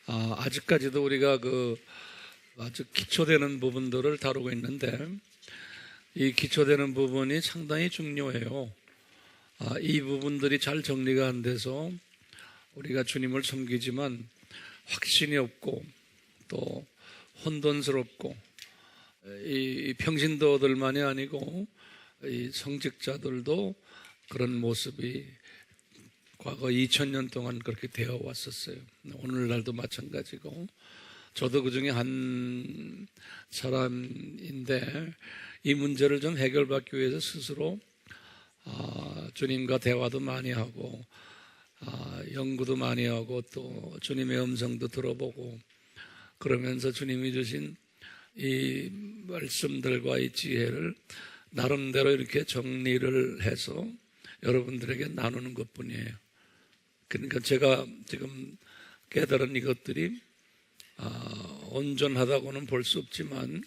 아직까지도 우리가 아주 기초되는 부분들을 다루고 있는데, 이 기초되는 부분이 상당히 중요해요. 이 부분들이 잘 정리가 안 돼서 우리가 주님을 섬기지만 확신이 없고 또 혼돈스럽고, 이 평신도들만이 아니고 이 성직자들도 그런 모습이 과거 2000년 동안 그렇게 되어 왔었어요. 오늘날도 마찬가지고, 저도 그 중에 한 사람인데, 이 문제를 좀 해결받기 위해서 스스로 주님과 대화도 많이 하고, 연구도 많이 하고, 또 주님의 음성도 들어보고, 그러면서 주님이 주신 이 말씀들과 이 지혜를 나름대로 이렇게 정리를 해서 여러분들에게 나누는 것뿐이에요. 그러니까 제가 지금 깨달은 이것들이 온전하다고는 볼 수 없지만,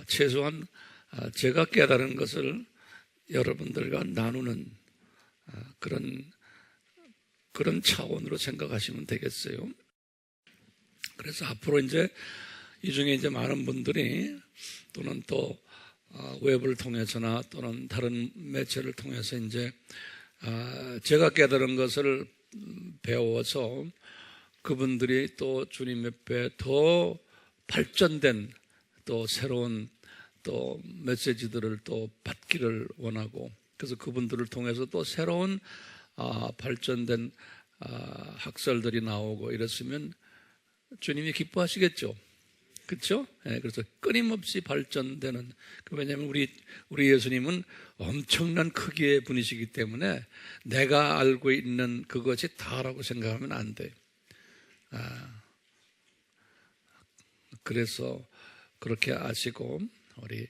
최소한 제가 깨달은 것을 여러분들과 나누는 그런 차원으로 생각하시면 되겠어요. 그래서 앞으로 이제 이 중에 이제 많은 분들이 또는 또 웹을 통해서나 또는 다른 매체를 통해서 이제 제가 깨달은 것을 배워서 그분들이 또 주님 옆에 더 발전된 또 새로운 또 메시지들을 또 받기를 원하고, 그래서 그분들을 통해서 또 새로운 발전된 학설들이 나오고 이랬으면 주님이 기뻐하시겠죠. 그렇죠? 네, 그래서 끊임없이 발전되는, 왜냐하면 우리 예수님은 엄청난 크기의 분이시기 때문에 내가 알고 있는 그것이 다라고 생각하면 안 돼요. 그래서 그렇게 아시고 우리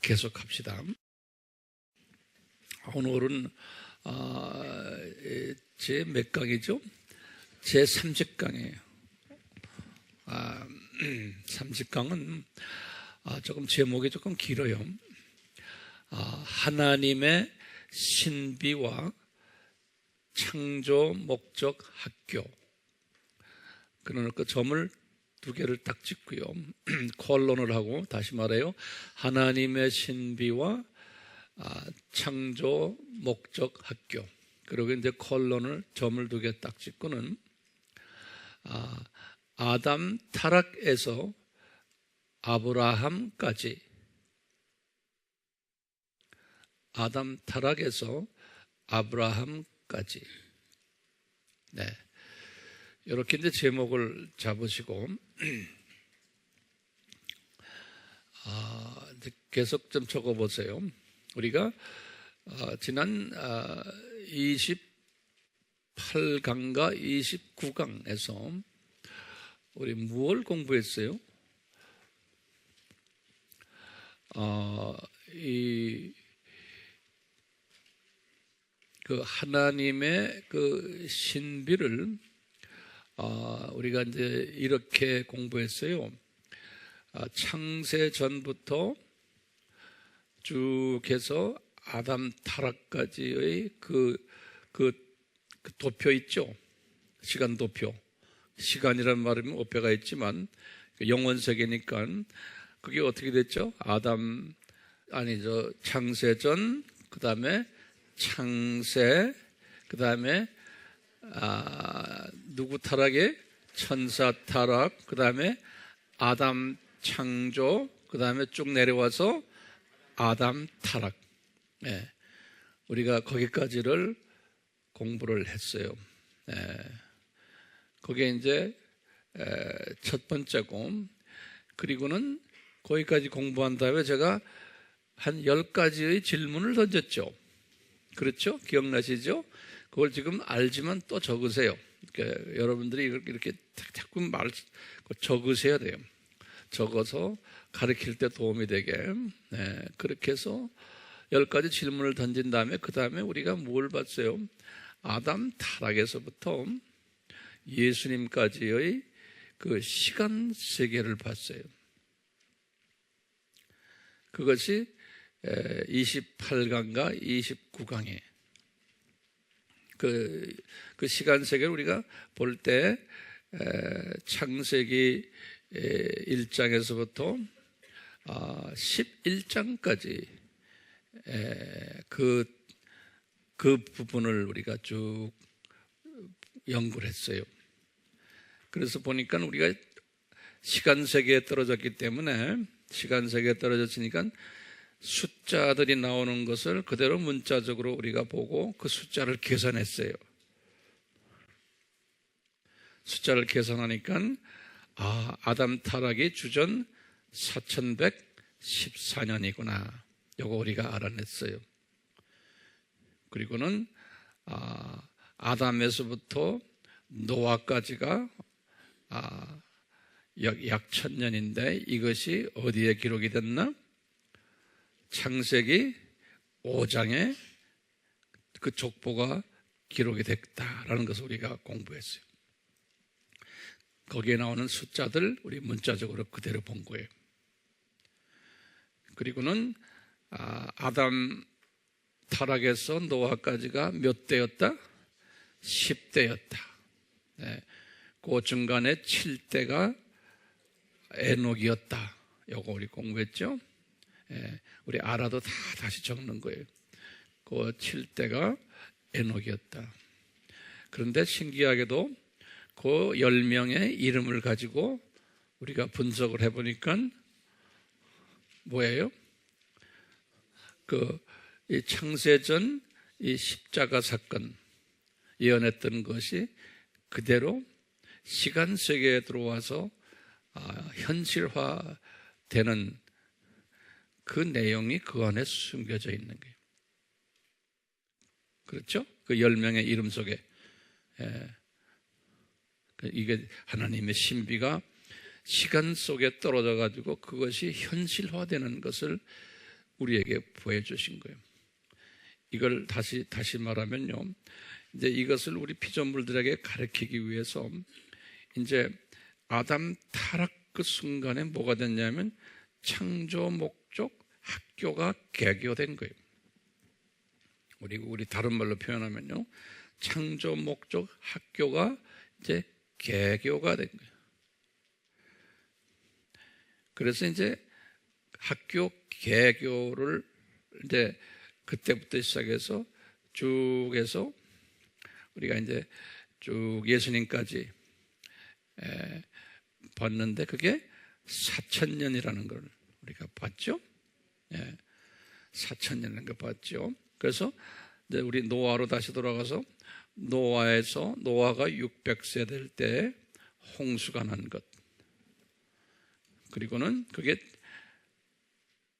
계속합시다. 오늘은 제 몇 강이죠? 제 30강이에요. 30강은 조금 제목이 조금 길어요. 하나님의 신비와 창조 목적 학교. 그러니까 점을 두 개를 딱 찍고요. 콜론을 하고, 다시 말해요. 하나님의 신비와 창조 목적 학교. 그리고 이제 콜론을, 점을 두 개 딱 찍고는 아담 타락에서 아브라함까지, 아담 타락에서 아브라함까지. 네, 이렇게 이제 제목을 잡으시고 이제 계속 좀 적어보세요. 우리가 지난 28강과 29강에서 우리 무엇을 공부했어요? 그 하나님의 그 신비를 우리가 이제 이렇게 공부했어요. 창세 전부터 쭉 해서 아담 타락까지의 그 도표 있죠? 시간 도표. 시간이란 말이면 오표가 있지만 영원 세계니까 그게 어떻게 됐죠? 창세 전, 그 다음에 창세, 그 다음에 누구 타락에? 천사 타락, 그 다음에 아담 창조, 그 다음에 쭉 내려와서 아담 타락. 네, 우리가 거기까지를 공부를 했어요. 네, 그게 이제 첫 번째고, 그리고는 거기까지 공부한 다음에 제가 한 10가지의 질문을 던졌죠. 그렇죠? 기억나시죠? 그걸 지금 알지만 또 적으세요. 그러니까 여러분들이 이렇게 자꾸 적으셔야 돼요. 적어서 가르칠 때 도움이 되게. 네, 그렇게 해서 10가지 질문을 던진 다음에 그 다음에 우리가 뭘 봤어요? 아담 타락에서부터 예수님까지의 그 시간 세계를 봤어요. 그것이 28강과 29강에 그 시간 세계를 우리가 볼 때 창세기 1장에서부터 11장까지 그 부분을 우리가 쭉 연구를 했어요. 그래서 보니까 우리가 시간 세계에 떨어졌기 때문에, 시간 세계에 떨어졌으니까 숫자들이 나오는 것을 그대로 문자적으로 우리가 보고 그 숫자를 계산했어요. 숫자를 계산하니까 아담 타락이 주전 4114년이구나. 요거 우리가 알아냈어요. 그리고는 아담에서부터 노아까지가 약 1000년인데 이것이 어디에 기록이 됐나? 창세기 5장에 그 족보가 기록이 됐다라는 것을 우리가 공부했어요. 거기에 나오는 숫자들 우리 문자적으로 그대로 본 거예요. 그리고는 아담 타락에서 노아까지가 몇 대였다? 10대였다. 그 중간에 7대가 에녹이었다. 요거 우리 공부했죠? 우리 알아도 다 다시 적는 거예요. 그 7대가 에녹이었다. 그런데 신기하게도 그 10명의 이름을 가지고 우리가 분석을 해보니까 뭐예요? 이 창세전 이 십자가 사건 예언했던 것이 그대로 시간 세계에 들어와서 현실화되는 그 내용이 그 안에 숨겨져 있는 거예요. 그렇죠? 그 10명의 이름 속에 이게 하나님의 신비가 시간 속에 떨어져 가지고 그것이 현실화되는 것을 우리에게 보여주신 거예요. 이걸 다시 말하면요, 이제 이것을 우리 피조물들에게 가르치기 위해서 이제 아담 타락 그 순간에 뭐가 됐냐면 창조 목적 학교가 개교된 거예요. 우리 다른 말로 표현하면요, 창조 목적 학교가 이제 개교가 된 거예요. 그래서 이제 학교 개교를 이제 그때부터 시작해서 쭉 해서 우리가 이제 쭉 예수님까지 봤는데 그게 4000년이라는 걸 우리가 봤죠. 4000년이라는 걸 봤죠. 그래서 이제 우리 노아로 다시 돌아가서 노아가 600세 될 때 홍수가 난 것. 그리고는 그게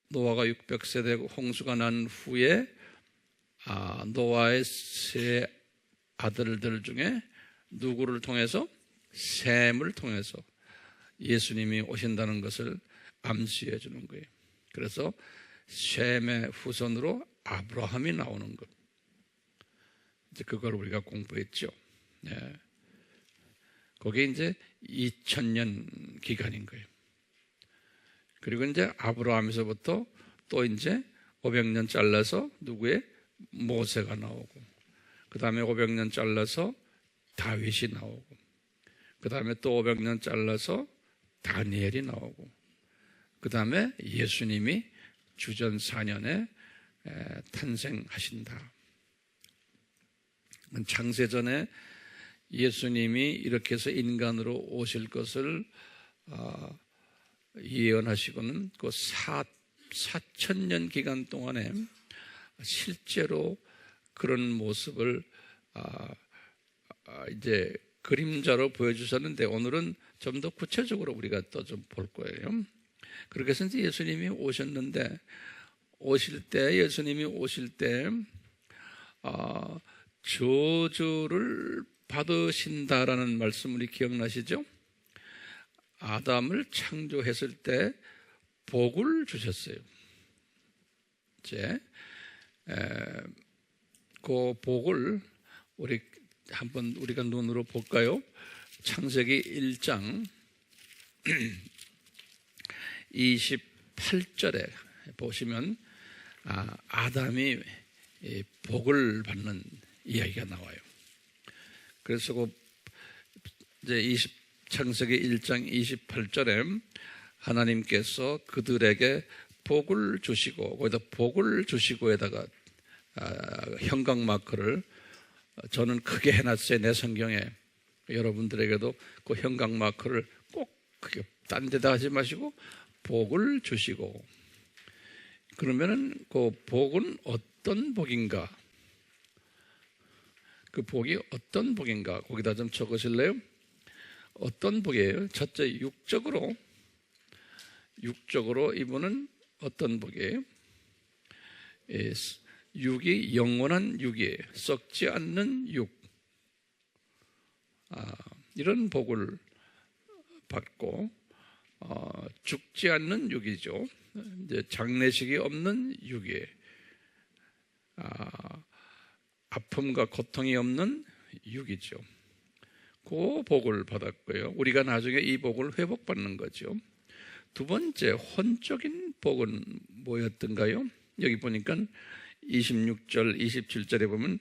노아가 600세 되고 홍수가 난 후에 노아의 세 아들들 중에 누구를 통해서? 셈을 통해서 예수님이 오신다는 것을 암시해 주는 거예요. 그래서 셈의 후손으로 아브라함이 나오는 것. 이제 그걸 우리가 공부했죠. 그게 이제 2000년 기간인 거예요. 그리고 이제 아브라함에서부터 또 이제 500년 잘라서 누구의? 모세가 나오고, 그 다음에 500년 잘라서 다윗이 나오고, 그 다음에 또 500년 잘라서 다니엘이 나오고, 그 다음에 예수님이 주전 4년에 탄생하신다. 창세전에 예수님이 이렇게 해서 인간으로 오실 것을 예언하시고는 그 4000년 기간 동안에 실제로 그런 모습을 이제 그림자로 보여주셨는데 오늘은 좀 더 구체적으로 우리가 또 좀 볼 거예요. 그렇게 해서 이제 예수님이 오셨는데 예수님이 오실 때 저주를 받으신다라는 말씀 우리 기억나시죠? 아담을 창조했을 때 복을 주셨어요. 이제 그 복을 한번 우리가 눈으로 볼까요? 창세기 1장 28절에 보시면 아담이 복을 받는 이야기가 나와요. 그래서 이제 창세기 1장 28절에 하나님께서 그들에게 복을 주시고, 거기다 복을 주시고에다가 형광 마크를 저는 크게 해놨어요. 내 성경에. 여러분들에게도 그 형광 마크를 꼭 크게 딴 데다 하지 마시고 복을 주시고. 그러면은 그 복은 어떤 복인가? 그 복이 어떤 복인가? 거기다 좀 적으실래요? 어떤 복이에요? 첫째, 육적으로 이분은 어떤 복이에요? 육이 영원한 육이에요. 썩지 않는 육. 이런 복을 받고 죽지 않는 육이죠. 이제 장례식이 없는 육이에요. 아픔과 고통이 없는 육이죠. 그 복을 받았고요. 우리가 나중에 이 복을 회복받는 거죠. 두 번째, 혼적인 복은 뭐였던가요? 여기 보니까 26절, 27절에 보면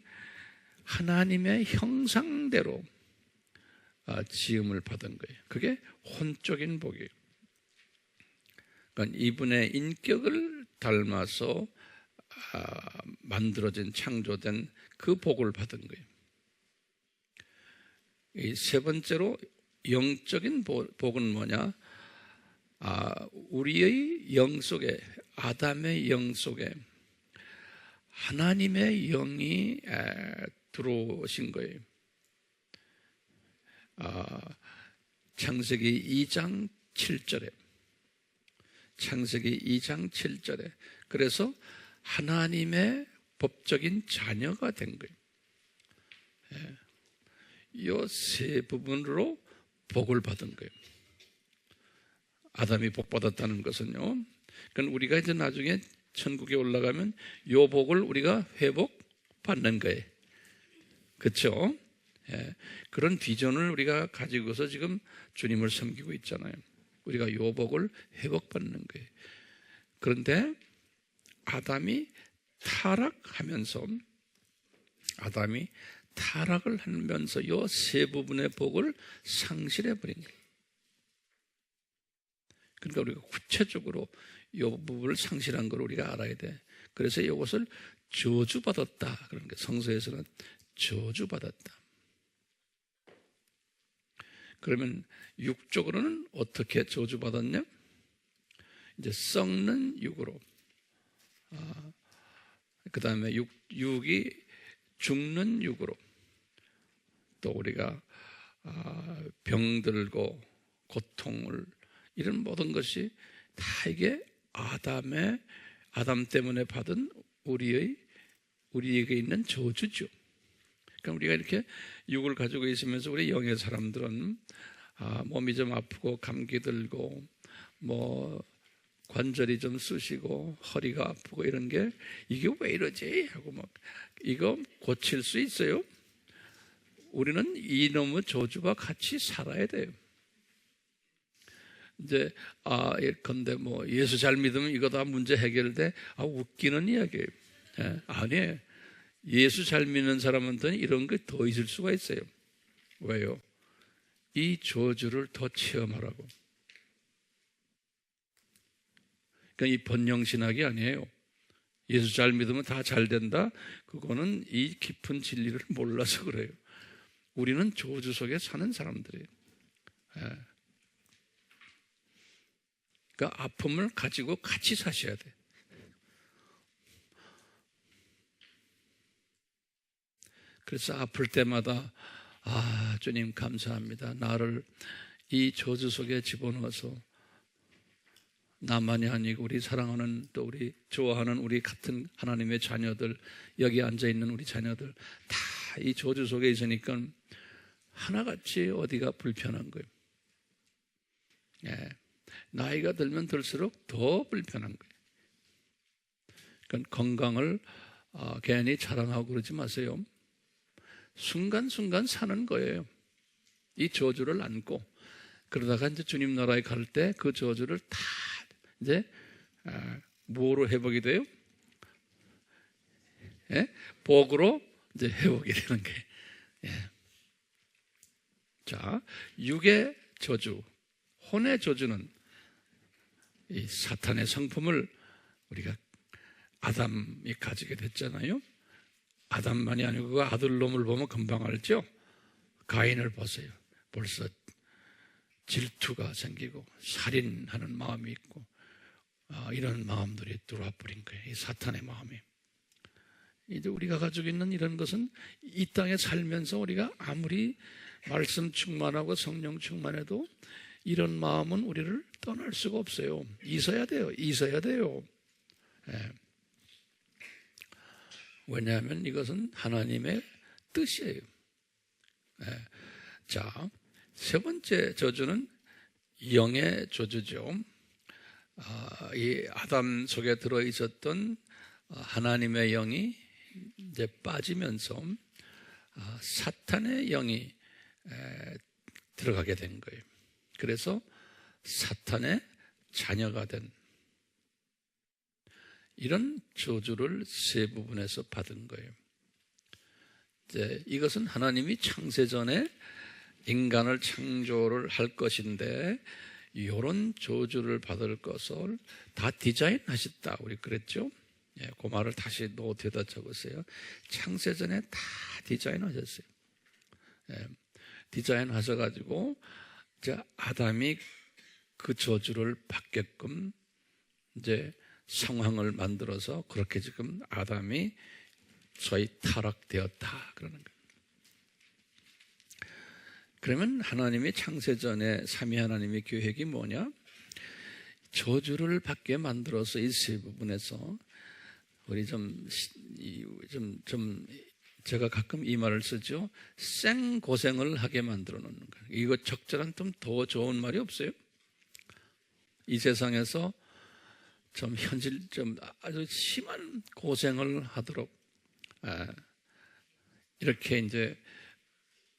하나님의 형상대로 지음을 받은 거예요. 그게 혼적인 복이에요. 그러니까 이분의 인격을 닮아서 만들어진, 창조된 그 복을 받은 거예요. 이 세 번째로 영적인 복은 뭐냐? 우리의 영 속에, 아담의 영 속에 하나님의 영이 들어오신 거예요. 창세기 2장 7절에 그래서 하나님의 법적인 자녀가 된 거예요. 이 세 부분으로 복을 받은 거예요. 아담이 복 받았다는 것은요, 그러니까 우리가 이제 나중에 천국에 올라가면 이 복을 우리가 회복받는 거예요. 그렇죠? 그런 비전을 우리가 가지고서 지금 주님을 섬기고 있잖아요. 우리가 이 복을 회복받는 거예요. 그런데 아담이 타락을 하면서 이 세 부분의 복을 상실해 버린 거예요. 그러니까 우리가 구체적으로 이 부분을 상실한 걸 우리가 알아야 돼. 그래서 이것을 저주받았다. 그런 게 성서에서는 저주받았다. 그러면 육적으로는 어떻게 저주받았냐? 이제 썩는 육으로. 그 다음에 육이 죽는 육으로. 또 우리가 병들고 고통을, 이런 모든 것이 다 이게 아담 때문에 받은 우리에게 있는 저주죠. 그러니까 우리가 이렇게 육을 가지고 있으면서 우리 영의 사람들은 몸이 좀 아프고 감기 들고 뭐 관절이 좀 쑤시고 허리가 아프고 이런 게 이게 왜 이러지? 하고 막 이거 고칠 수 있어요? 우리는 이놈의 저주와 같이 살아야 돼요. 이제 근데 뭐 예수 잘 믿으면 이거 다 문제 해결돼? 웃기는 이야기예요. 아니에요. 예수 잘 믿는 사람한테는 이런 게 더 있을 수가 있어요. 왜요? 이 저주를 더 체험하라고. 그러니까 이 번영신학이 아니에요. 예수 잘 믿으면 다 잘 된다? 그거는 이 깊은 진리를 몰라서 그래요. 우리는 저주 속에 사는 사람들이에요. 그러니까 아픔을 가지고 같이 사셔야 돼. 그래서 아플 때마다 주님 감사합니다. 나를 이 저주 속에 집어넣어서 나만이 아니고 우리 사랑하는, 또 우리 좋아하는 우리 같은 하나님의 자녀들, 여기 앉아있는 우리 자녀들 다 이 저주 속에 있으니까 하나같이 어디가 불편한 거예요. 나이가 들면 들수록 더 불편한 거예요. 그러니까 건강을 괜히 자랑하고 그러지 마세요. 순간순간 사는 거예요. 이 저주를 안고. 그러다가 이제 주님 나라에 갈 때 그 저주를 다 이제 뭐로 회복이 돼요? 복으로 이제 회복이 되는 거예요. 자, 육의 저주, 혼의 저주는 이 사탄의 성품을 우리가 아담이 가지게 됐잖아요. 아담만이 아니고 그 아들놈을 보면 금방 알죠. 가인을 보세요. 벌써 질투가 생기고 살인하는 마음이 있고 이런 마음들이 들어와 버린 거예요. 이 사탄의 마음이. 이제 우리가 가지고 있는 이런 것은 이 땅에 살면서 우리가 아무리 말씀 충만하고 성령 충만해도 이런 마음은 우리를 떠날 수가 없어요. 있어야 돼요. 있어야 돼요. 예. 왜냐하면 이것은 하나님의 뜻이에요. 예. 자, 세 번째 저주는 영의 저주죠. 이 아담 속에 들어 있었던 하나님의 영이 이제 빠지면서 사탄의 영이 들어가게 된 거예요. 그래서 사탄의 자녀가 된 이런 저주를 세 부분에서 받은 거예요. 이제 이것은 하나님이 창세전에 인간을 창조를 할 것인데 이런 저주를 받을 것을 다 디자인하셨다. 우리 그랬죠? 예, 그 말을 다시 노트에다 적으세요. 창세전에 다 디자인하셨어요. 예, 디자인하셔가지고 이제 아담이 그 저주를 받게끔 이제 상황을 만들어서 그렇게 지금 아담이 소위 타락되었다 그러는 거예요. 그러면 하나님이 창세전에 삼위 하나님의 계획이 뭐냐? 저주를 받게 만들어서 이 세 부분에서 우리 제가 가끔 이 말을 쓰죠. 생고생을 하게 만들어 놓는 거예요. 이거 적절한 좀 더 좋은 말이 없어요? 이 세상에서 좀 아주 심한 고생을 하도록 이렇게 이제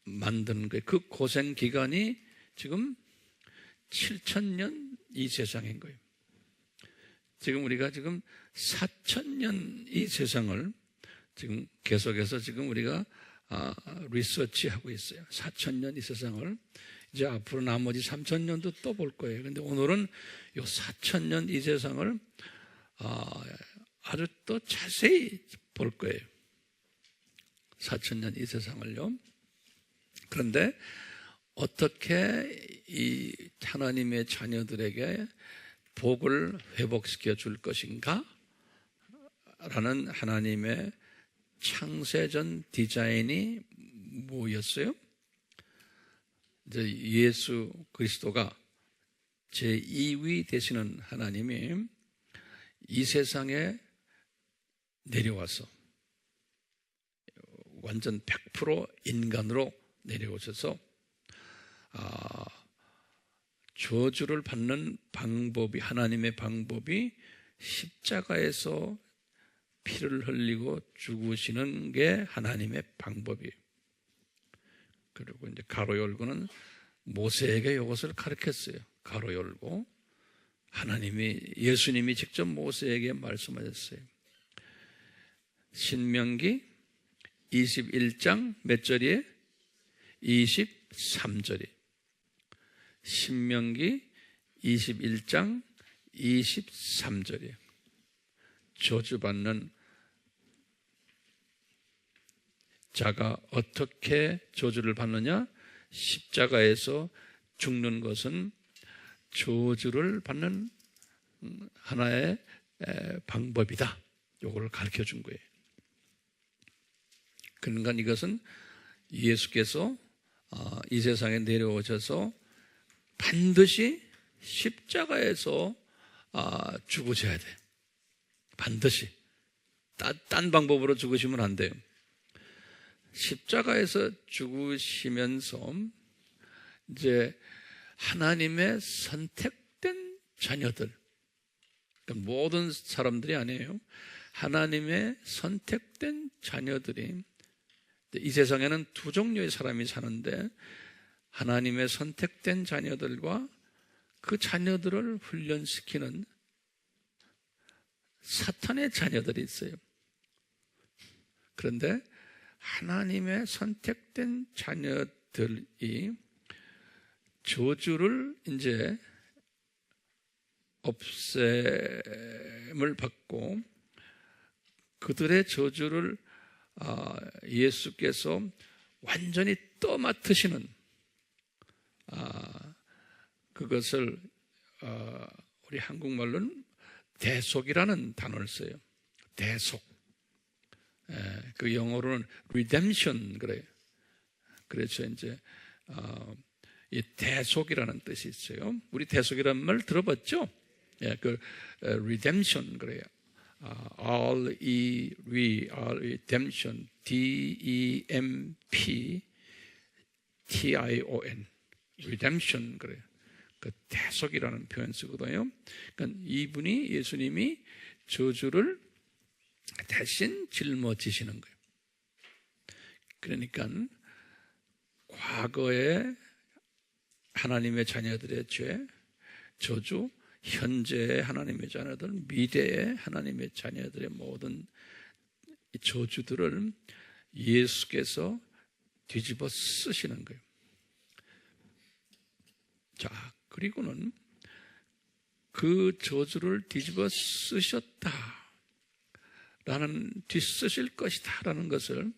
만든 거예요. 그 고생 기간이 지금 7,000년 이 세상인 거예요. 지금 우리가 지금 4,000년 이 세상을 지금 계속해서 지금 우리가 리서치하고 있어요. 4,000년 이 세상을 이제 앞으로 나머지 3,000년도 또 볼 거예요. 근데 오늘은 이 4,000년 이 세상을 아주 또 자세히 볼 거예요. 4,000년 이 세상을요. 그런데 어떻게 이 하나님의 자녀들에게 복을 회복시켜 줄 것인가? 라는 하나님의 창세전 디자인이 뭐였어요? 이제 예수 그리스도가 제2위 되시는 하나님이 이 세상에 내려와서 완전 100% 인간으로 내려오셔서 저주를 받는 방법이, 하나님의 방법이 십자가에서 피를 흘리고 죽으시는 게 하나님의 방법이에요. 그리고 이제 가로 열고는 모세에게 이것을 가르쳤어요. 가로 열고 예수님이 직접 모세에게 말씀하셨어요. 신명기 21장 몇 절이에요? 23절이. 신명기 21장 23절이에요. 저주받는 자가 어떻게 저주를 받느냐? 십자가에서 죽는 것은 저주를 받는 하나의 방법이다. 이걸 가르쳐 준 거예요. 그러니까 이것은 예수께서 이 세상에 내려오셔서 반드시 십자가에서 죽으셔야 돼. 반드시. 딴 방법으로 죽으시면 안 돼요. 십자가에서 죽으시면서 이제 하나님의 선택된 자녀들, 그러니까 모든 사람들이 아니에요. 하나님의 선택된 자녀들이, 이 세상에는 두 종류의 사람이 사는데 하나님의 선택된 자녀들과 그 자녀들을 훈련시키는 사탄의 자녀들이 있어요. 그런데 하나님의 선택된 자녀들이 저주를 이제 없앰을 받고 그들의 저주를 예수께서 완전히 떠맡으시는 그것을 우리 한국말로는 대속이라는 단어를 써요. 대속. 그 영어로는 redemption 그래요. 그래서 이제 이 대속이라는 뜻이 있어요. 우리 대속이라는 말 들어봤죠? 그 redemption 그래요. redemption, D-E-M-P-T-I-O-N, redemption 그래요. 그 대속이라는 표현 쓰거든요. 그러니까 이분이 예수님이 저주를 대신 짊어지시는 거예요. 그러니까 과거에 하나님의 자녀들의 죄, 저주, 현재의 하나님의 자녀들, 미래의 하나님의 자녀들의 모든 저주들을 예수께서 뒤집어 쓰시는 거예요. 자, 그리고는 그 저주를 뒤집어 쓰셨다라는, 뒤쓰실 것이다라는 것을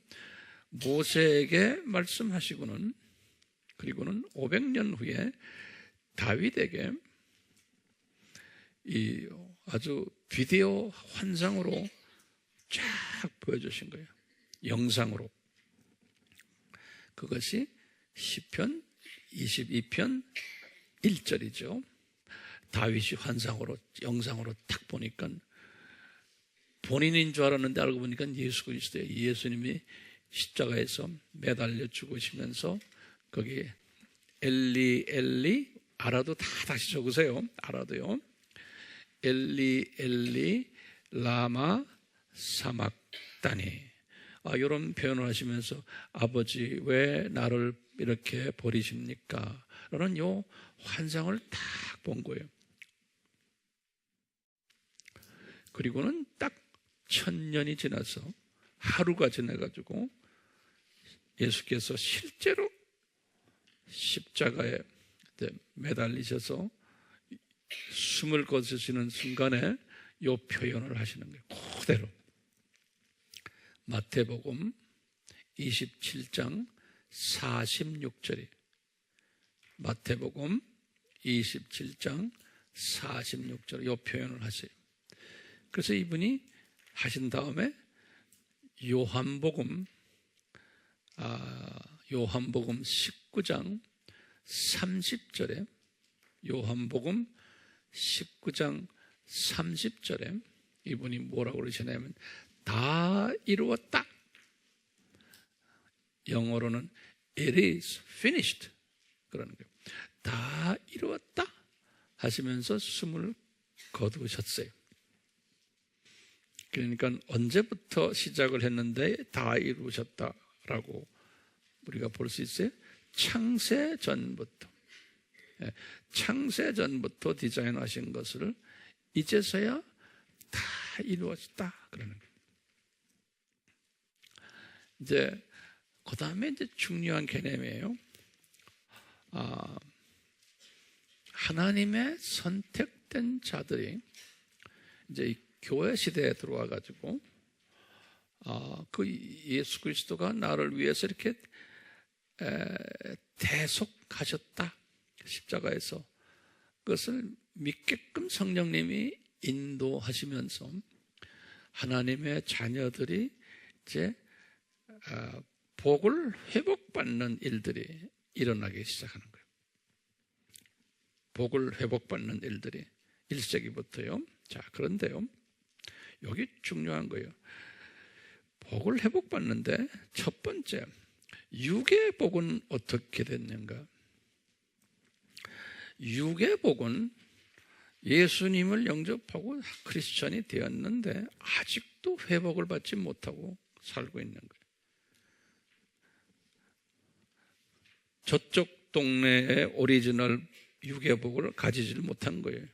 모세에게 말씀하시고는, 그리고는 500년 후에 다윗에게 이 아주 비디오 환상으로 쫙 보여주신 거예요. 영상으로. 그것이 시편 22편 1절이죠. 다윗이 환상으로, 영상으로 딱 보니까 본인인 줄 알았는데 알고 보니까 예수 그리스도예요. 예수님이 십자가에서 매달려 죽으시면서 거기 엘리 엘리, 알아도 다 다시 적으세요. 알아도요. 엘리 엘리 라마 사막다니, 이런 표현을 하시면서 아버지 왜 나를 이렇게 버리십니까? 라는 요 환상을 딱 본 거예요. 그리고는 딱 1000년이 지나서 하루가 지나가지고 예수께서 실제로 십자가에 매달리셔서 숨을 거두시는 순간에 이 표현을 하시는 거예요. 그대로. 마태복음 27장 46절이, 마태복음 27장 46절 이 표현을 하세요. 그래서 이분이 하신 다음에 요한복음 19장 30절에, 요한복음 19장 30절에 이분이 뭐라고 그러시냐면 다 이루었다. 영어로는 It is finished 그러는 거예요. 다 이루었다 하시면서 숨을 거두셨어요. 그러니까 언제부터 시작을 했는데 다 이루셨다라고 우리가 볼 수 있어요? 창세 전부터. 창세 전부터 디자인하신 것을 이제서야 다 이루었다 그러는 거예요. 이제 그 다음에 이제 중요한 개념이에요. 하나님의 선택된 자들이 이제 이 교회 시대에 들어와 가지고 그 예수 그리스도가 나를 위해서 이렇게 대속하셨다, 십자가에서. 그것을 믿게끔 성령님이 인도하시면서 하나님의 자녀들이 이제 복을 회복받는 일들이 일어나기 시작하는 거예요. 복을 회복받는 일들이 1세기부터요. 자, 그런데요, 여기 중요한 거예요. 복을 회복받는데 첫 번째, 육의 복은 어떻게 됐는가? 육의 복은 예수님을 영접하고 크리스천이 되었는데 아직도 회복을 받지 못하고 살고 있는 거예요. 저쪽 동네의 오리지널 육의 복을 가지질 못한 거예요.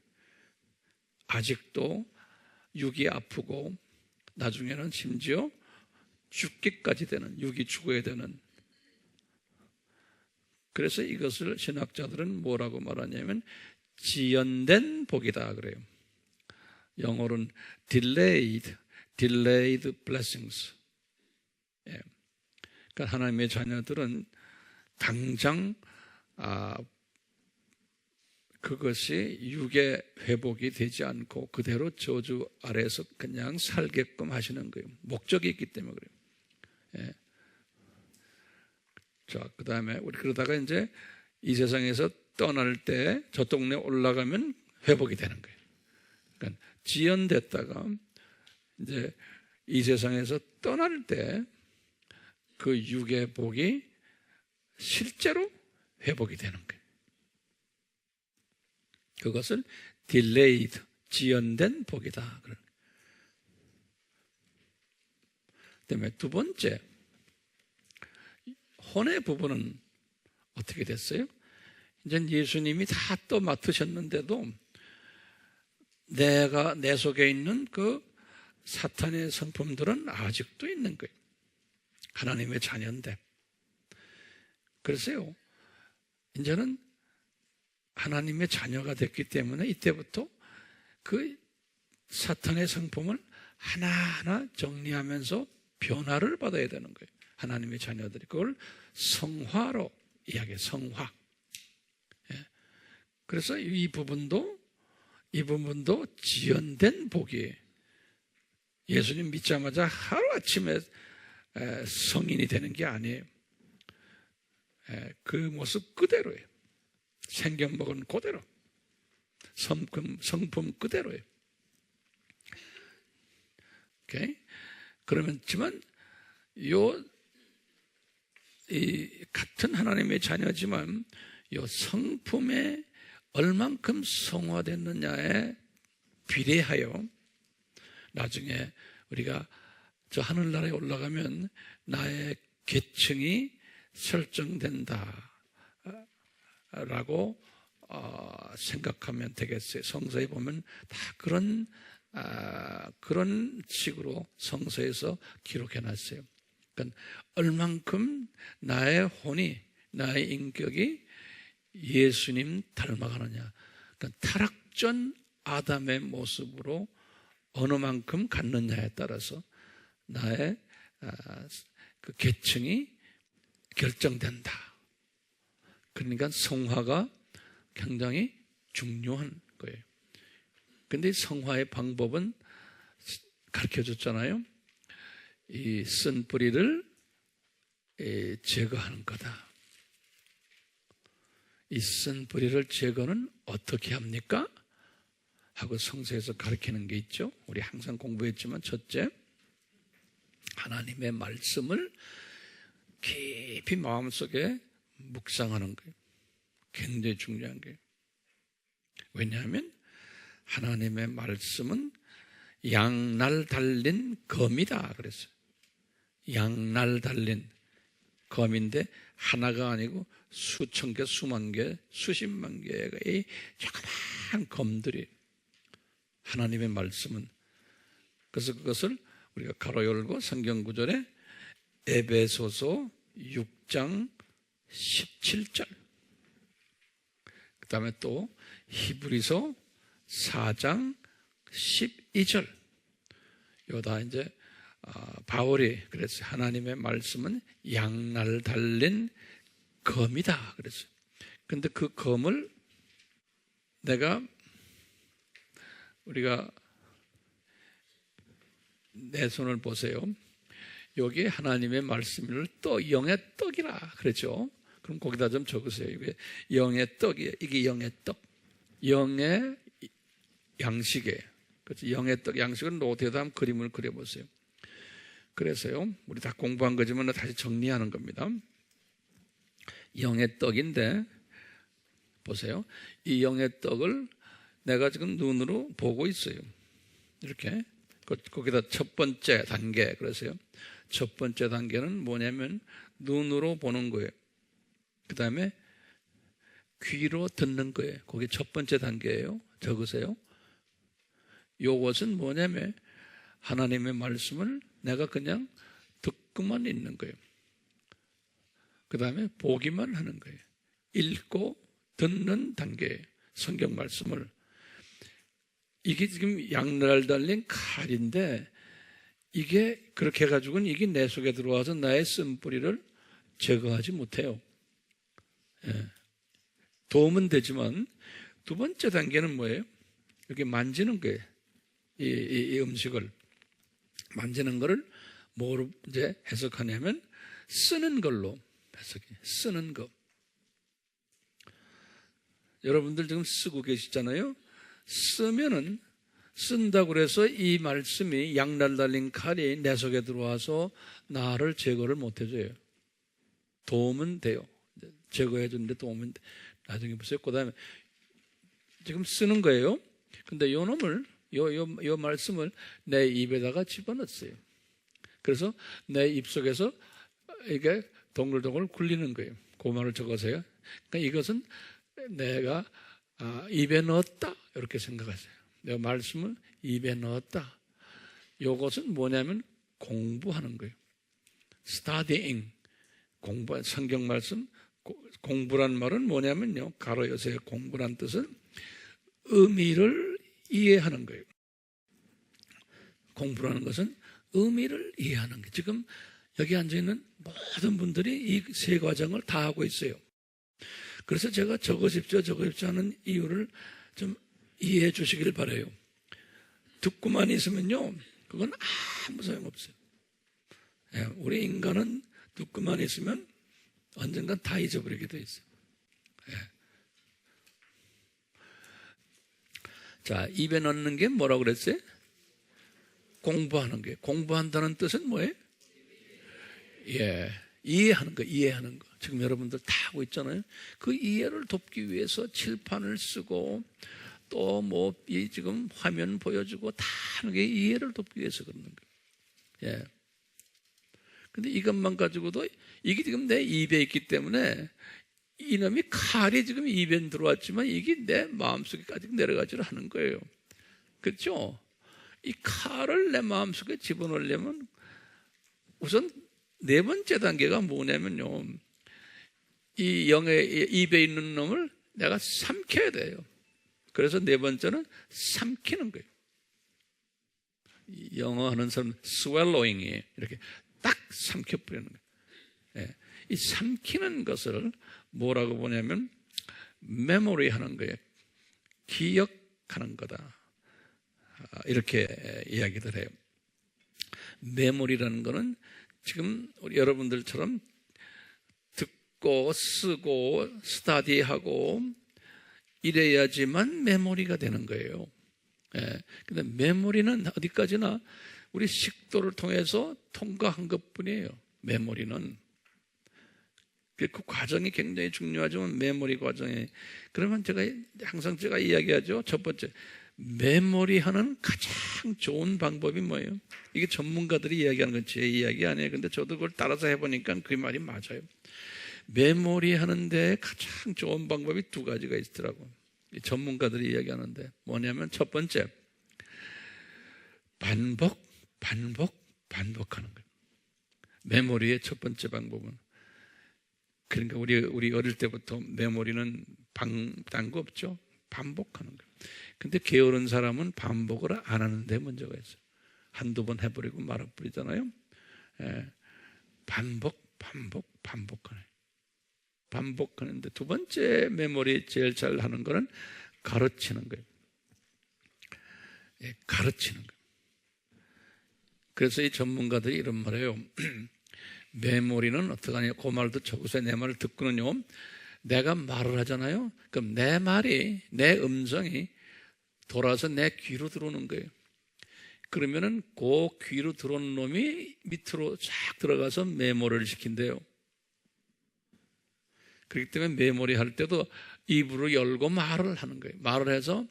아직도 육이 아프고 나중에는 심지어 죽기까지 되는, 육이 죽어야 되는 그래서 이것을 신학자들은 뭐라고 말하냐면 지연된 복이다 그래요. 영어로는 delayed blessings. 예. 그러니까 하나님의 자녀들은 당장 그것이 육의 회복이 되지 않고 그대로 저주 아래에서 그냥 살게끔 하시는 거예요. 목적이 있기 때문에 그래요. 예. 자, 그 다음에 우리 그러다가 이제 이 세상에서 떠날 때 저 동네 올라가면 회복이 되는 거예요. 그러니까 지연됐다가 이제 이 세상에서 떠날 때 그 육의 복이 실제로 회복이 되는 거예요. 그것을 delayed, 지연된 복이다. 그다음에 두 번째, 혼의 부분은 어떻게 됐어요? 이제 예수님이 다 또 맡으셨는데도 내 속에 있는 그 사탄의 성품들은 아직도 있는 거예요. 하나님의 자녀인데. 그래서요, 이제는 하나님의 자녀가 됐기 때문에 이때부터 그 사탄의 성품을 하나하나 정리하면서 변화를 받아야 되는 거예요. 하나님의 자녀들이 그걸 성화로 이야기해요. 성화. 예. 그래서 이 부분도 지연된 복이에요. 예수님 믿자마자 하루아침에 성인이 되는 게 아니에요. 그 모습 그대로예요. 생겨먹은 그대로. 성품 그대로예요. 오케이? 그러면지만 이 같은 하나님의 자녀지만 요 성품에 얼만큼 성화됐느냐에 비례하여 나중에 우리가 저 하늘나라에 올라가면 나의 계층이 설정된다 라고 생각하면 되겠어요. 성서에 보면 다 그런 식으로 성서에서 기록해놨어요. 그러니까 얼만큼 나의 혼이, 나의 인격이 예수님 닮아가느냐. 그러니까 타락 전 아담의 모습으로 어느 만큼 갖느냐에 따라서 나의 그 계층이 결정된다. 그러니까 성화가 굉장히 중요한 거예요. 근데 성화의 방법은 가르쳐 줬잖아요. 이 쓴 뿌리를 제거하는 거다. 이 쓴 뿌리를 제거는 어떻게 합니까? 하고 성서에서 가르치는 게 있죠. 우리 항상 공부했지만 첫째, 하나님의 말씀을 깊이 마음속에 묵상하는 거예요. 굉장히 중요한 거예요. 왜냐하면 하나님의 말씀은 양날 달린 검이다 그랬어요. 양날 달린 검인데 하나가 아니고 수천 개, 수만 개, 수십만 개의 조그마한 검들이 하나님의 말씀은. 그래서 그것을 우리가 가로 열고 성경 구절에 에베소서 6장 17절, 그 다음에 또 히브리서 4장 12절, 요다 이제 바울이 그랬어요. 하나님의 말씀은 양날 달린 검이다 그랬어요. 근데 그 검을 우리가 내 손을 보세요. 여기 하나님의 말씀을 또 영의 떡이라 그랬죠. 그럼 거기다 좀 적으세요. 이게 영의 떡이에요. 이게 영의 떡. 영의 양식이에요. 그렇죠? 영의 떡 양식은 노트에다 한번 그림을 그려보세요. 그래서요, 우리 다 공부한 거지만 다시 정리하는 겁니다. 영의 떡인데 보세요. 이 영의 떡을 내가 지금 눈으로 보고 있어요. 이렇게. 거기다 첫 번째 단계. 그래서요, 첫 번째 단계는 뭐냐면 눈으로 보는 거예요. 그 다음에 귀로 듣는 거예요. 그게 첫 번째 단계예요. 적으세요. 요것은 뭐냐면 하나님의 말씀을 내가 그냥 듣고만 있는 거예요. 그 다음에 보기만 하는 거예요. 읽고 듣는 단계, 성경 말씀을. 이게 지금 양날 달린 칼인데, 이게 그렇게 해가지고는 이게 내 속에 들어와서 나의 쓴뿌리를 제거하지 못해요. 예. 도움은 되지만, 두 번째 단계는 뭐예요? 이렇게 만지는 거예요. 이 음식을. 만지는 거를 뭐로 이제 해석하냐면, 쓰는 걸로 해석해. 쓰는 거. 여러분들 지금 쓰고 계시잖아요. 쓰면은, 쓴다고 해서 이 말씀이 양날 달린 칼이 내 속에 들어와서 나를 제거를 못 해줘요. 도움은 돼요. 제거해 주는데 도움은 돼. 나중에 보세요. 그 다음에 지금 쓰는 거예요. 근데 요 놈을, 요 말씀을 내 입에다가 집어넣었어요. 그래서 내 입속에서 이게 동글동글 굴리는 거예요. 그 말을 적어서요. 그러니까 이것은 내가 입에 넣었다. 이렇게 생각하세요. 내가 말씀을 입에 넣었다. 이것은 뭐냐면 공부하는 거예요. studying. 공부, 성경 말씀, 공부란 말은 뭐냐면요. 가로 요새 공부란 뜻은 의미를 이해하는 거예요. 공부라는 것은 의미를 이해하는 거예요. 지금 여기 앉아있는 모든 분들이 이 세 과정을 다 하고 있어요. 그래서 제가 적으십시오 하는 이유를 좀 이해해 주시길 바라요. 듣고만 있으면요, 그건 아무 소용없어요. 우리 인간은 듣고만 있으면 언젠간 다 잊어버리게 돼 있어요. 자, 입에 넣는 게 뭐라고 그랬어요? 공부하는 게. 공부한다는 뜻은 뭐예요? 이해하는 거, 이해하는 거. 지금 여러분들 다 하고 있잖아요. 그 이해를 돕기 위해서 칠판을 쓰고 또 뭐 이 지금 화면 보여주고 다 하는 게 이해를 돕기 위해서 그러는 거예요. 근데 이것만 가지고도 이게 지금 내 입에 있기 때문에 이놈이 칼이 지금 입에 들어왔지만 이게 내 마음속에까지 내려가지를 하는 거예요. 그렇죠? 이 칼을 내 마음속에 집어넣으려면 우선 네 번째 단계가 뭐냐면요. 이 영의 입에 있는 놈을 내가 삼켜야 돼요. 그래서 네 번째는 삼키는 거예요. 영어 하는 사람 swallowing이에요. 이렇게 딱 삼켜버리는 거예요. 이 삼키는 것을 뭐라고 보냐면 메모리 하는 거예요. 기억하는 거다. 이렇게 이야기들 해요. 메모리라는 거는 지금 우리 여러분들처럼 듣고 쓰고 스터디하고 이래야지만 메모리가 되는 거예요. 근데 메모리는 어디까지나 우리 식도를 통해서 통과한 것뿐이에요. 메모리는. 그 과정이 굉장히 중요하지만 메모리 과정이. 그러면 항상 제가 이야기하죠. 첫 번째, 메모리하는 가장 좋은 방법이 뭐예요? 이게 전문가들이 이야기하는 건 제 이야기 아니에요. 근데 저도 그걸 따라서 해보니까 그 말이 맞아요. 메모리하는데 가장 좋은 방법이 두 가지가 있더라고요. 전문가들이 이야기하는데 뭐냐면 첫 번째, 반복하는 거예요. 메모리의 첫 번째 방법은. 그러니까 우리 어릴 때부터 메모리는 딴 거 없죠. 반복하는 거예요. 근데 게으른 사람은 반복을 안 하는데 문제가 있어요. 한두 번 해버리고 말아버리잖아요. 반복하네. 반복하는데 두 번째 메모리 제일 잘 하는 거는 가르치는 거예요. 가르치는 거예요. 그래서 이 전문가들이 이런 말을 해요. 메모리는 어떻게 하냐. 그 말도 적으세요. 내 말을 듣고는요. 내가 말을 하잖아요. 그럼 내 말이, 내 음성이 돌아서 내 귀로 들어오는 거예요. 그러면은 그 귀로 들어오는 놈이 밑으로 쫙 들어가서 메모리를 시킨대요. 그렇기 때문에 메모리 할 때도 입으로 열고 말을 하는 거예요. 말을 해서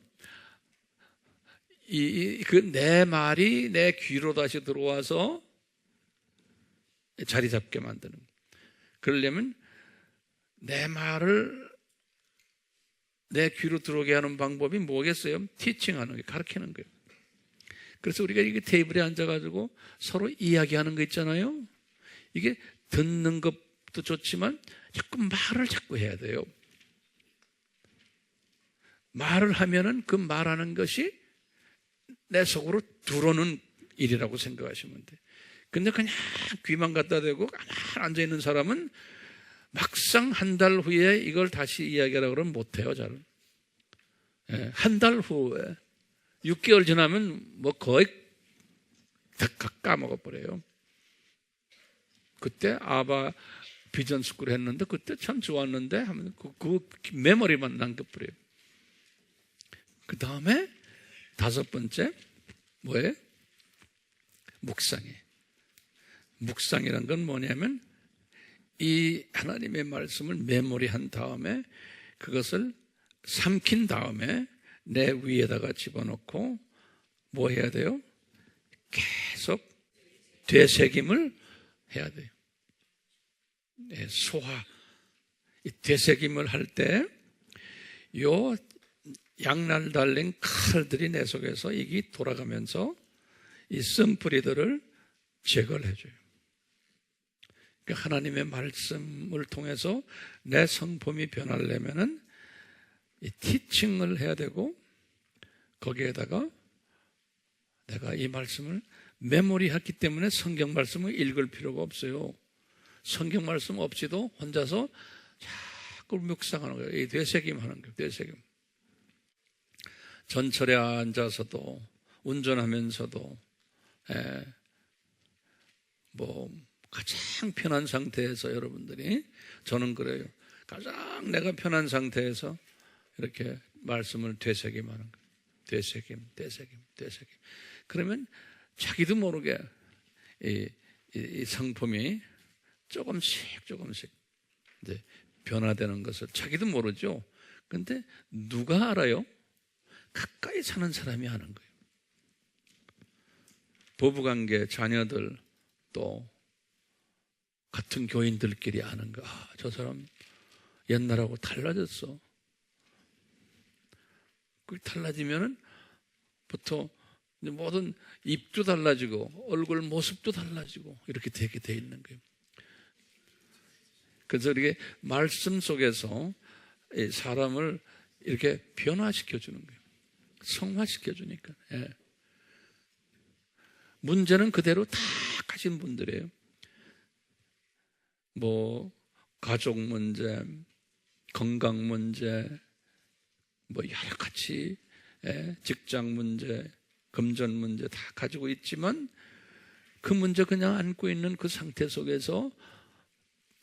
내 말이 내 귀로 다시 들어와서 자리 잡게 만드는 거예요. 그러려면 내 말을 내 귀로 들어오게 하는 방법이 뭐겠어요? 티칭하는 거예요. 가르치는 거예요. 그래서 우리가 이게 테이블에 앉아가지고 서로 이야기하는 거 있잖아요. 이게 듣는 것도 좋지만 자꾸 말을 자꾸 해야 돼요. 말을 하면은 그 말하는 것이 내 속으로 들어오는 일이라고 생각하시면 돼요. 근데 그냥 귀만 갖다 대고 가만히 앉아있는 사람은 막상 한 달 후에 이걸 다시 이야기하라고 그러면 못해요, 잘. 한 달 후에 6개월 지나면 뭐 거의 다 까먹어버려요. 그때 아바 비전 스쿨 했는데 그때 참 좋았는데 하면 그 메모리만 남겨버려요. 그 다음에 5번째 뭐예요? 묵상이에요. 묵상이란 건 뭐냐면 이 하나님의 말씀을 메모리한 다음에 그것을 삼킨 다음에 내 위에다가 집어넣고 뭐 해야 돼요? 계속 되새김을 해야 돼요. 소화. 이 되새김을 할 때 요 양날 달린 칼들이 내 속에서 이게 돌아가면서 이 쓴뿌리들을 제거를 해줘요. 그러니까 하나님의 말씀을 통해서 내 성품이 변하려면은 이 티칭을 해야 되고 거기에다가 내가 이 말씀을 메모리했기 때문에 성경 말씀을 읽을 필요가 없어요. 성경 말씀 없이도 혼자서 자꾸 묵상하는 거예요. 이 되새김하는 거예요. 되새김. 전철에 앉아서도 운전하면서도 뭐 가장 편한 상태에서 여러분들이 저는 그래요. 가장 내가 편한 상태에서 이렇게 말씀을 되새김하는 거예요. 되새김. 그러면 자기도 모르게 이 성품이 조금씩 이제 변화되는 것을 자기도 모르죠. 근데 누가 알아요? 가까이 사는 사람이 아는 거예요. 부부관계, 자녀들 또 같은 교인들끼리 아는 거. 저 사람 옛날하고 달라졌어. 그 달라지면은 부터 모든 입도 달라지고 얼굴 모습도 달라지고 이렇게 되게 돼 있는 거예요. 그래서 이렇게 말씀 속에서 사람을 이렇게 변화시켜 주는 거예요. 성화시켜 주니까. 문제는 그대로 다 가진 분들이에요. 뭐 가족 문제, 건강 문제, 뭐 여러 가지 직장 문제, 금전 문제 다 가지고 있지만 그 문제 그냥 안고 있는 그 상태 속에서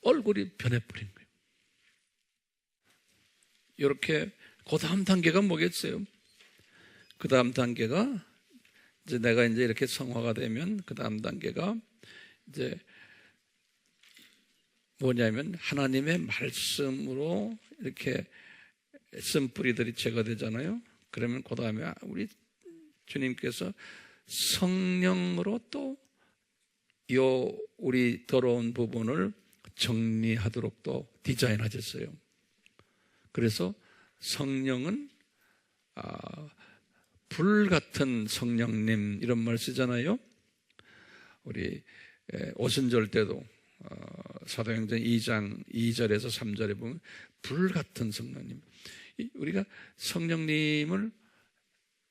얼굴이 변해버린 거예요. 이렇게 그 다음 단계가 뭐겠어요? 그 다음 단계가 이제 내가 이제 이렇게 성화가 되면 그 다음 단계가 이제 뭐냐면 하나님의 말씀으로 이렇게 쓴뿌리들이 제거되잖아요. 그러면 그 다음에 우리 주님께서 성령으로 또 요 우리 더러운 부분을 정리하도록 또 디자인하셨어요. 그래서 성령은 불같은 성령님 이런 말 쓰잖아요. 우리 오순절 때도 사도행전 2장 2절에서 3절에 보면 불같은 성령님. 우리가 성령님을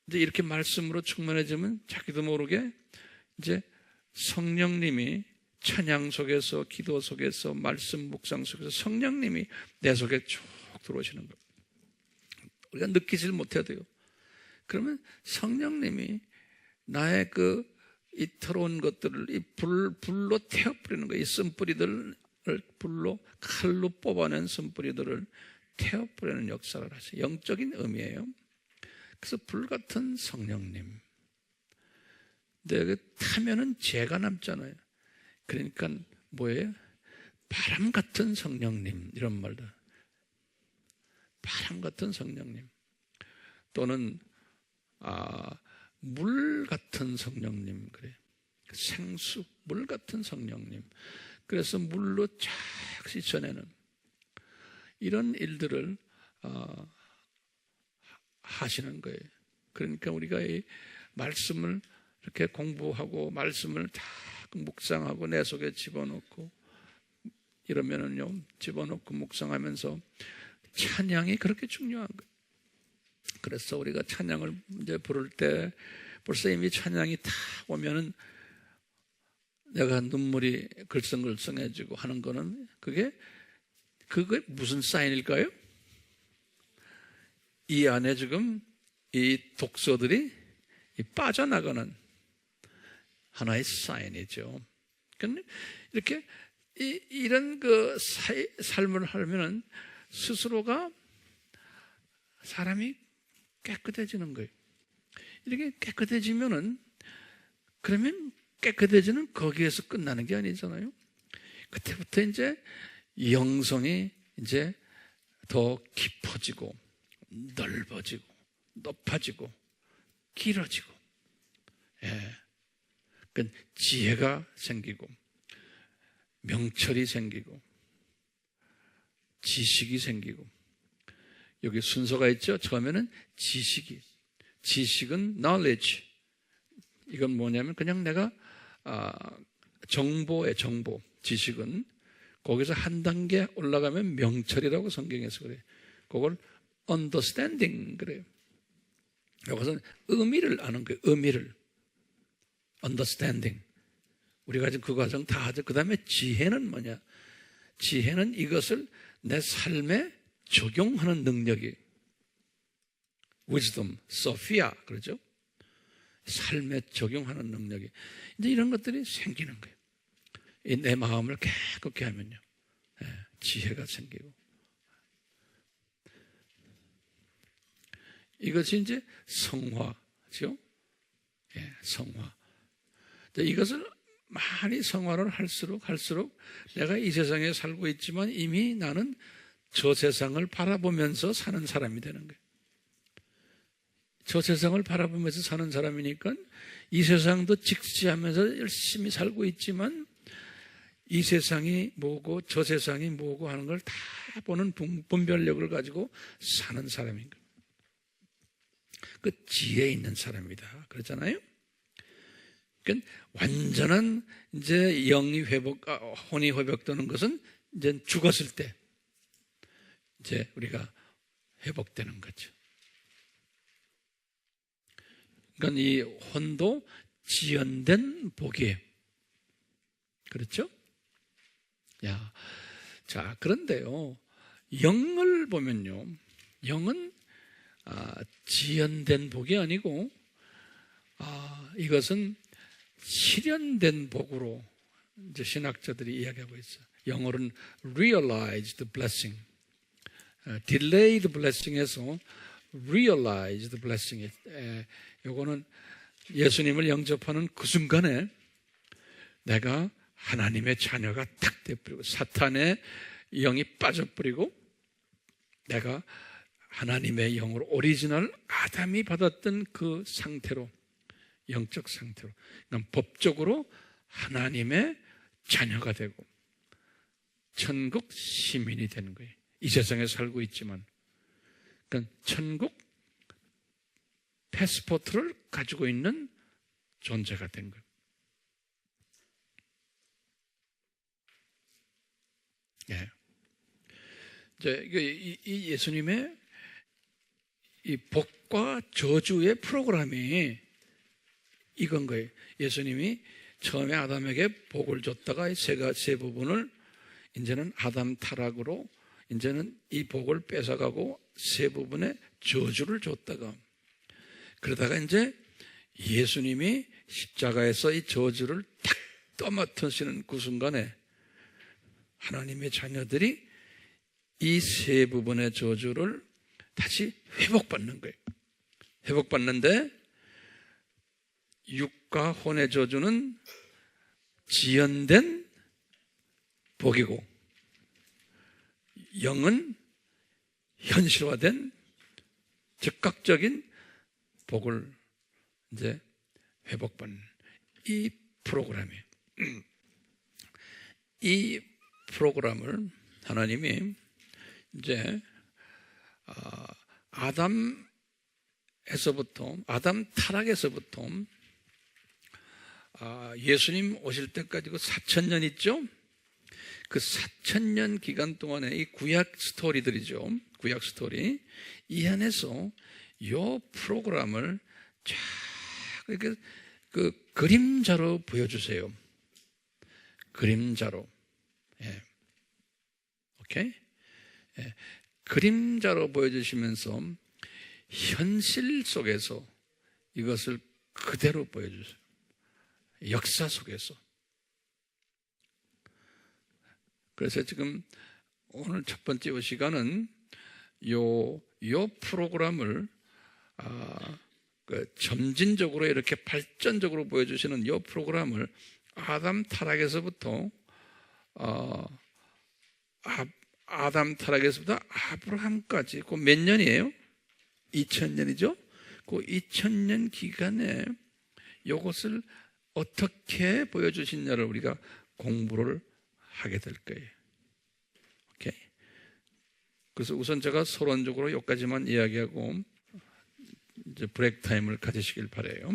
이제 이렇게 말씀으로 충만해지면 자기도 모르게 이제 성령님이 찬양 속에서 기도 속에서 말씀 묵상 속에서 성령님이 내 속에 쭉 들어오시는 거예요. 우리가 느끼질 못해야 돼요. 그러면 성령님이 나의 이 더러운 것들을 이 불로 태워버리는 거예요. 이 쓴뿌리들을 불로 칼로 뽑아낸 쓴뿌리들을 태워버리는 역사를 하세요. 영적인 의미예요. 그래서 불같은 성령님. 근데 타면은 죄가 남잖아요. 그러니까 뭐예요? 바람 같은 성령님 이런 말들. 바람 같은 성령님 또는 물 같은 성령님 그래. 생수 물 같은 성령님. 그래서 물로 쫙 씻어내는 이런 일들을 하시는 거예요. 그러니까 우리가 이 말씀을 이렇게 공부하고 말씀을 다 묵상하고 내 속에 집어넣고 이러면은요 집어넣고 묵상하면서 찬양이 그렇게 중요한 거예요. 그래서 우리가 찬양을 이제 부를 때 벌써 이미 찬양이 다 오면은 내가 눈물이 글썽글썽해지고 하는 거는 그게 무슨 사인일까요? 이 안에 지금 이 독소들이 빠져나가는 하나의 사인이죠. 그러니까 이렇게 이런 그 삶을 하면은 스스로가 사람이 깨끗해지는 거예요. 이렇게 깨끗해지면은 그러면 깨끗해지는 거기에서 끝나는 게 아니잖아요. 그때부터 이제 영성이 이제 더 깊어지고 넓어지고 높아지고 길어지고, 그러니까 지혜가 생기고 명철이 생기고 지식이 생기고. 여기 순서가 있죠. 처음에는 지식은 knowledge. 이건 뭐냐면 그냥 내가 정보의 정보. 지식은 거기서 한 단계 올라가면 명철이라고 성경에서 그래요. 그걸 understanding 그래요. 이것은 의미를 아는 거예요. 의미를. understanding. 우리가 지금 그 과정 다 하죠. 그 다음에 지혜는 뭐냐? 지혜는 이것을 내 삶에 적용하는 능력이 wisdom, sophia 그러죠. 삶에 적용하는 능력이 이제 이런 것들이 생기는 거예요. 내 마음을 깨끗게 하면요, 지혜가 생기고. 이것이 이제 성화죠. 성화. 이것을 많이 성화를 할수록 내가 이 세상에 살고 있지만 이미 나는 저 세상을 바라보면서 사는 사람이 되는 거예요. 저 세상을 바라보면서 사는 사람이니까 이 세상도 직시하면서 열심히 살고 있지만 이 세상이 뭐고 저 세상이 뭐고 하는 걸 다 보는 분별력을 가지고 사는 사람인 거예요. 그 지혜 있는 사람이다 그러잖아요. 그러니까 완전한 이제 영이 혼이 회복되는 것은 이제 죽었을 때 이제 우리가 회복되는 거죠. 그러니까 이 혼도 지연된 복이에요. 그렇죠? 자, 그런데요, 영을 보면요, 영은 지연된 복이 아니고 이것은 실현된 복으로 이제 신학자들이 이야기하고 있어요. 영어로는 realized blessing, delayed blessing에서 realized blessing. 요거는 예수님을 영접하는 그 순간에 내가 하나님의 자녀가 탁 돼버리고 사탄의 영이 빠져버리고 내가 하나님의 영으로 오리지널 아담이 받았던 그 상태로, 영적 상태로, 그러니까 법적으로 하나님의 자녀가 되고 천국 시민이 되는 거예요. 이 세상에 살고 있지만, 그러니까 천국 패스포트를 가지고 있는 존재가 된 거예요. 이제 이 예수님의 이 복과 저주의 프로그램이 이건 거예요. 예수님이 처음에 아담에게 복을 줬다가 세 부분을 이제는 아담 타락으로 이제는 이 복을 뺏어가고 세 부분의 저주를 줬다가, 그러다가 이제 예수님이 십자가에서 이 저주를 탁 떠맡으시는 그 순간에 하나님의 자녀들이 이 세 부분의 저주를 다시 회복받는 거예요. 회복받는데 육과 혼의 저주는 지연된 복이고 영은 현실화된 즉각적인 복을 이제 회복받는 이 프로그램이에요. 이 프로그램을 하나님이 이제 아담 타락에서부터 예수님 오실 때까지 그 4,000년 있죠? 그 4,000년 기간 동안에 이 구약 스토리들이죠. 구약 스토리. 이 안에서 이 프로그램을 쫙 이렇게 그 그림자로 보여주세요. 그림자로. 예. 오케이? 예. 그림자로 보여주시면서 현실 속에서 이것을 그대로 보여주세요. 역사 속에서. 그래서 지금 오늘 첫 번째 시간은 요 프로그램을 점진적으로 이렇게 발전적으로 보여주시는 이 프로그램을 아담 타락에서부터 아브라함까지 그 몇 년이에요? 2000년이죠? 그 2000년 기간에 이것을 어떻게 보여주시냐를 우리가 공부를 하게 될 거예요. 오케이? 그래서 우선 제가 서론적으로 여기까지만 이야기하고 이제 브레이크 타임을 가지시길 바라요.